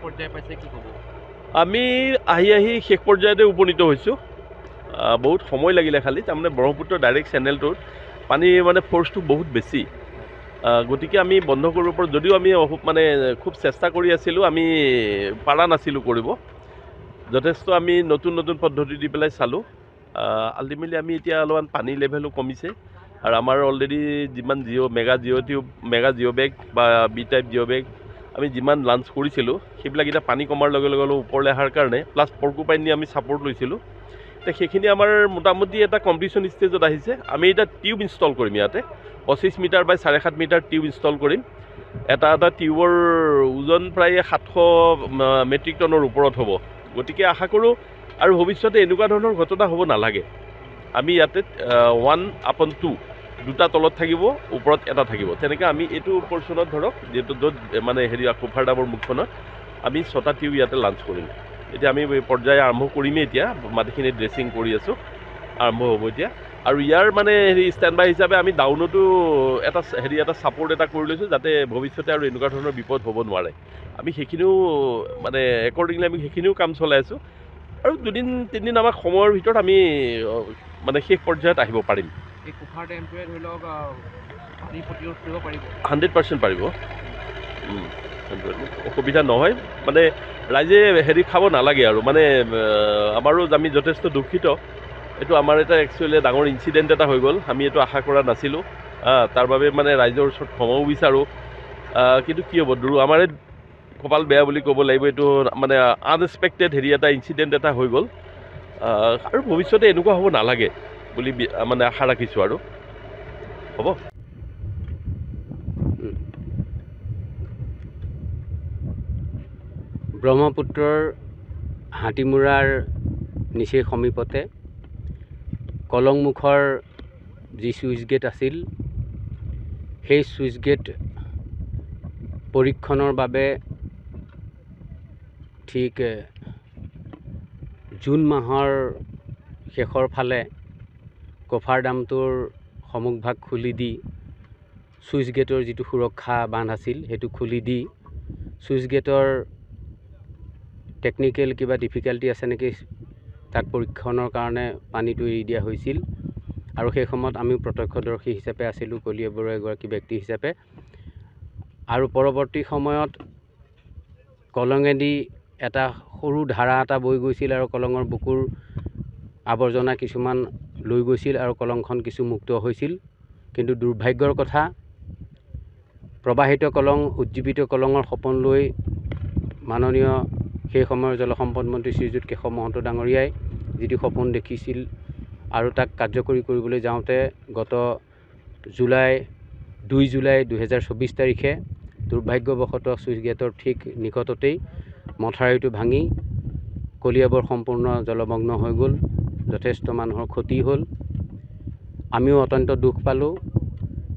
পৰ্যায় পাইছে কি ক'ব? আমি আহি শেষ পৰ্যায়তে উপনীত হৈছোঁ। বহুত সময় লাগিলে খালি তাৰমানে ব্ৰহ্মপুত্ৰ ডাইৰেক্ট চেনেলটোত পানী মানে ফ'ৰ্চটো বহুত বেছি, গতিকে আমি বন্ধ কৰিব পাৰোঁ যদিও আমি মানে খুব চেষ্টা কৰি আছিলোঁ, আমি পাৰা নাছিলোঁ কৰিব। যথেষ্ট আমি নতুন নতুন পদ্ধতি দি পেলাই চালোঁ। আল্টিমেটলি আমি এতিয়া অলপমান পানী লেভেলো কমিছে আৰু আমাৰ অলৰেডি যিমান মেগা জিঅ' বেগ বা বি টাইপ জিঅ' বেগ আমি যিমান লাঞ্চ কৰিছিলোঁ সেইবিলাক এতিয়া পানী কমাৰ লগে লগে অলপ ওপৰলৈ অহাৰ কাৰণে প্লাছ পৰ্কুপাইন নি আমি ছাপৰ্ট লৈছিলোঁ। এতিয়া সেইখিনি আমাৰ মোটামুটি এটা কম্পিটিশ্যন ষ্টেজত আহিছে। আমি এতিয়া টিউব ইনষ্টল কৰিম ইয়াতে 25 মিটাৰ বাই 7.5 মিটাৰ টিউব ইনষ্টল কৰিম। এটা টিউবৰ ওজন প্ৰায় 700 মেট্ৰিক টনৰ ওপৰত হ'ব। গতিকে আশা কৰোঁ আৰু ভৱিষ্যতে এনেকুৱা ধৰণৰ ঘটনা হ'ব নালাগে। আমি ইয়াতে 1/2 দুটা তলত থাকিব, ওপৰত এটা থাকিব, তেনেকৈ আমি এইটো পৰ্চনত ধৰক যিহেতু য'ত মানে কোফাৰ ডামৰ মুখখনত আমি 6টা টিউব ইয়াতে লাঞ্চ কৰিম। এতিয়া আমি পৰ্যায় আৰম্ভ কৰিমেই, এতিয়া মাটিখিনি ড্ৰেছিং কৰি আছোঁ, আৰম্ভ হ'ব এতিয়া। আৰু ইয়াৰ মানে ষ্টেণ্ড বাই হিচাপে আমি ডাউনতো এটা ছাপৰ্ট এটা কৰি লৈছোঁ, যাতে ভৱিষ্যতে আৰু এনেকুৱা ধৰণৰ বিপদ হ'ব নোৱাৰে। আমি সেইখিনিও মানে একৰ্ডিংলি আমি সেইখিনিও কাম চলাই আছোঁ। আৰু 2-3 দিন আমাক সময়ৰ ভিতৰত আমি মানে শেষ পৰ্যায়ত আহিব পাৰিম। এই কুফাৰ ডেমটোৱে ধৰি লওক পানী প্ৰতিৰোধ কৰিব পাৰিব? 100% পাৰিব, অসুবিধা নহয়। মানে ৰাইজে খাব নালাগে আৰু মানে আমাৰো আমি যথেষ্ট দুখিত। এইটো আমাৰ এটা একচুৱেলি ডাঙৰ ইনচিডেণ্ট এটা হৈ গ'ল, আমি এইটো আশা কৰা নাছিলোঁ। তাৰ বাবে মানে ৰাইজৰ ওচৰত ক্ষমাও বিচাৰোঁ। কিন্তু কি হ'ব, আমাৰে কপাল বেয়া বুলি ক'ব লাগিব। এইটো মানে আনএক্সপেক্টেড এটা ইনচিডেণ্ট এটা হৈ গ'ল। আৰু ভৱিষ্যতে এনেকুৱা হ'ব নালাগে বুলি মানে আশা ৰাখিছোঁ আৰু হ'ব। ব্ৰহ্মপুত্ৰৰ হাতীমূৰাৰ নিচেই সমীপতে কলংমুখৰ যি ছুইচ গেট আছিল, সেই ছুইচ গেট পৰীক্ষণৰ বাবে ঠিক জুন মাহৰ শেষৰ ফালে কফাৰ ডামটোৰ সন্মুখভাগ খুলি দি ছুইচ গেটৰ যিটো সুৰক্ষা বান্ধ আছিল সেইটো খুলি দি ছুইচ গেটৰ টেকনিকেল কিবা ডিফিকাল্টি আছে নেকি তাক পৰীক্ষণৰ কাৰণে পানীটো এৰি দিয়া হৈছিল। আৰু সেই সময়ত আমি প্ৰত্যক্ষদৰ্শী হিচাপে আছিলোঁ, কলিয়া বৰুৱা এগৰাকী ব্যক্তি হিচাপে। আৰু পৰৱৰ্তী সময়ত কলঙেদি এটা সৰু ধাৰা এটা বৈ গৈছিল আৰু কলঙৰ বুকুৰ আৱৰ্জনা কিছুমান লৈ গৈছিল আৰু কলংখন কিছু মুক্ত হৈছিল। কিন্তু দুৰ্ভাগ্যৰ কথা, প্ৰবাহিত কলং, উজ্জীৱিত কলঙৰ সপোন লৈ মাননীয় সেই সময়ৰ জলসম্পদ মন্ত্ৰী শ্ৰীযুত কেশৱ মহন্ত ডাঙৰীয়াই যিটো সপোন দেখিছিল আৰু তাক কাৰ্যকৰী কৰিবলৈ যাওঁতে গত 2 জুলাই 2024 তাৰিখে দুৰ্ভাগ্যবশতঃ ছুইচ গেটৰ ঠিক নিকটতেই মথাউৰিটো ভাঙি কলিয়াবৰ সম্পূৰ্ণ জলমগ্ন হৈ গ'ল। যথেষ্ট মানুহৰ ক্ষতি হ'ল। আমিও অত্যন্ত দুখ পালোঁ।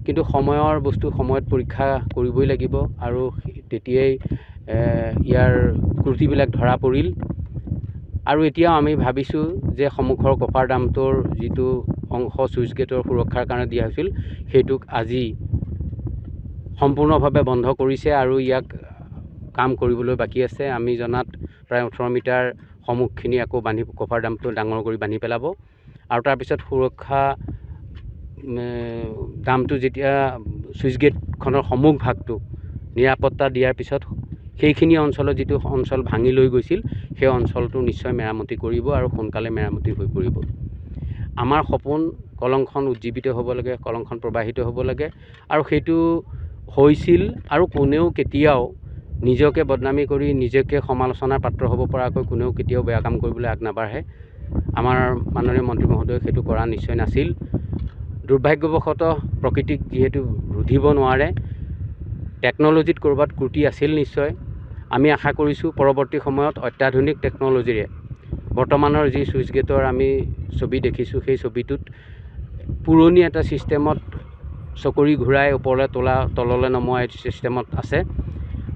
কিন্তু সময়ৰ বস্তু সময়ত পৰীক্ষা কৰিবই লাগিব আৰু তেতিয়াই ইয়াৰ ত্ৰুটিবিলাক ধৰা পৰিল। আৰু এতিয়াও আমি ভাবিছোঁ যে সন্মুখৰ কপাৰ ডামটোৰ যিটো অংশ ছুইচ গেটৰ সুৰক্ষাৰ কাৰণে দিয়া হৈছিল সেইটোক আজি সম্পূৰ্ণভাৱে বন্ধ কৰিছে আৰু ইয়াক কাম কৰিবলৈ বাকী আছে। আমি জনাত প্ৰায় 18 মিটাৰ সন্মুখখিনি আকৌ কপাৰ ডামটো ডাঙৰ কৰি বান্ধি পেলাব আৰু তাৰপিছত সুৰক্ষা ডামটো যেতিয়া ছুইচ গেটখনৰ সন্মুখ ভাগটো নিৰাপত্তা দিয়াৰ পিছত সেইখিনি অঞ্চলত যিটো অঞ্চল ভাঙি লৈ গৈছিল সেই অঞ্চলটো নিশ্চয় মেৰামতি কৰিব আৰু সোনকালে মেৰামতি হৈ পৰিব। আমাৰ সপোন কলংখন উজ্জীৱিত হ'ব লাগে, কলংখন প্ৰবাহিত হ'ব লাগে আৰু সেইটো হৈছিল। আৰু কোনেও কেতিয়াও নিজকে বদনামী কৰি নিজকে সমালোচনাৰ পাত্ৰ হ'ব পৰাকৈ কোনেও কেতিয়াও বেয়া কাম কৰিবলৈ আগ নাবাঢ়ে। আমাৰ মাননীয় মন্ত্ৰী মহোদয়ে সেইটো কৰা নিশ্চয় নাছিল। দুৰ্ভাগ্যবশতঃ প্ৰকৃতিক যিহেতু ৰুধিব নোৱাৰে, টেকন'লজিত ক'ৰবাত ত্ৰুটি আছিল নিশ্চয়। আমি আশা কৰিছোঁ পৰৱৰ্তী সময়ত অত্যাধুনিক টেকন'লজিৰে বৰ্তমানৰ যি ছুইচ গেটৰ আমি ছবি দেখিছোঁ সেই ছবিটোত পুৰণি এটা ছিষ্টেমত চকৰি ঘূৰাই ওপৰলৈ তোলা তললৈ নমোৱা ছিষ্টেমত আছে।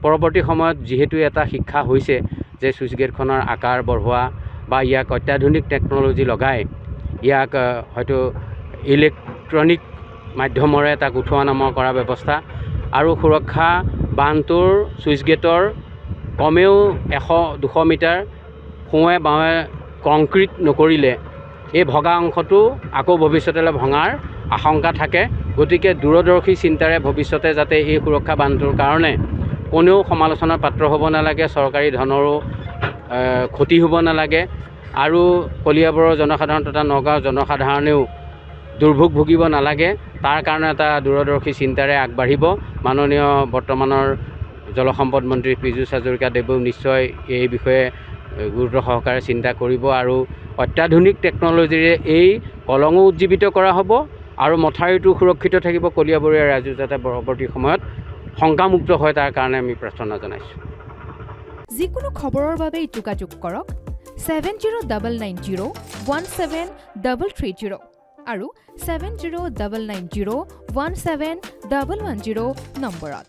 পৰৱৰ্তী সময়ত যিহেতু এটা শিক্ষা হৈছে যে ছুইচ গেটখনৰ আকাৰ বঢ়োৱা বা ইয়াক অত্যাধুনিক টেকন'লজি লগাই ইয়াক হয়তো ইলেক্ট্ৰনিক মাধ্যমেৰে তাক উঠোৱা নমোৱা কৰাৰ ব্যৱস্থা আৰু সুৰক্ষা বান্ধটোৰ ছুইচ গেটৰ কমেও 100-200 মিটাৰ সোঁৱে বাৱে কংক্ৰিট নকৰিলে এই ভগা অংশটো আকৌ ভৱিষ্যতলৈ ভঙাৰ আশংকা থাকে। গতিকে দূৰদৰ্শী চিন্তাৰে ভৱিষ্যতে যাতে এই সুৰক্ষা বান্ধটোৰ কাৰণে কোনেও সমালোচনাৰ পাত্ৰ হ'ব নালাগে, চৰকাৰী ধনৰো ক্ষতি হ'ব নালাগে আৰু কলিয়াবৰৰ জনসাধাৰণ তথা নগাঁৱৰ জনসাধাৰণেও দুৰ্ভোগ ভুগিব নালাগে, তাৰ কাৰণে এটা দূৰদৰ্শী চিন্তাৰে আগবাঢ়িব। মাননীয় বৰ্তমানৰ জলসম্পদ মন্ত্ৰী পীযুষ হাজৰিকাদেৱেও নিশ্চয় এই বিষয়ে গুৰুত্ব সহকাৰে চিন্তা কৰিব আৰু অত্যাধুনিক টেকন'লজিৰে এই কলঙো উজ্জীৱিত কৰা হ'ব আৰু মথাউৰিটো সুৰক্ষিত থাকিব। কলিয়াবৰীয়া ৰাইজো যাতে পৰৱৰ্তী সময়ত শংকামুক্ত হয় তাৰ কাৰণে আমি প্ৰাৰ্থনা জনাইছোঁ। যিকোনো খবৰৰ বাবে যোগাযোগ কৰক 7099017330 আৰু 7099017110 নম্বৰত।